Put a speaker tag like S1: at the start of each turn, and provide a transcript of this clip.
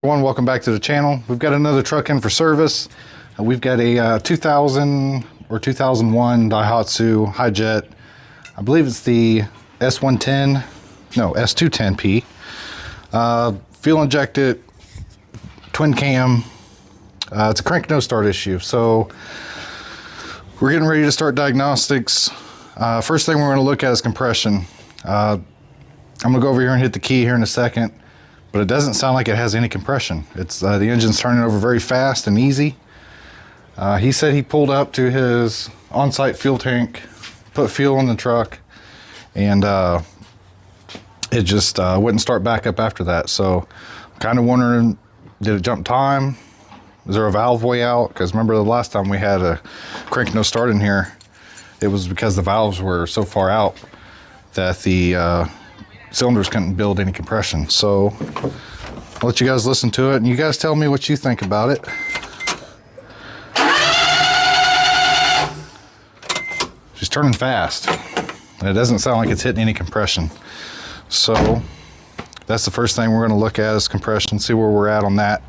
S1: Everyone, welcome back to the channel. We've got another truck in for service. We've got a 2000 or 2001 Daihatsu Hi-Jet. I believe it's the S210P. Fuel injected, twin cam. It's a crank no start issue. So we're getting ready to start diagnostics. First thing we're going to look at is compression. I'm going to go over here and hit the key here in a second, but it doesn't sound like it has any compression. It's the engine's turning over very fast and easy. He said he pulled up to his on-site fuel tank, put fuel in the truck, and it just wouldn't start back up after that. So I'm kind of wondering, did it jump time? Is there a valve way out? Because remember the last time we had a crank no start in here, it was because the valves were so far out that the cylinders couldn't build any compression. So I'll let you guys listen to it and you guys tell me what you think about it. She's turning fast and it doesn't sound like it's hitting any compression. So that's the first thing we're going to look at is compression, see where we're at on that.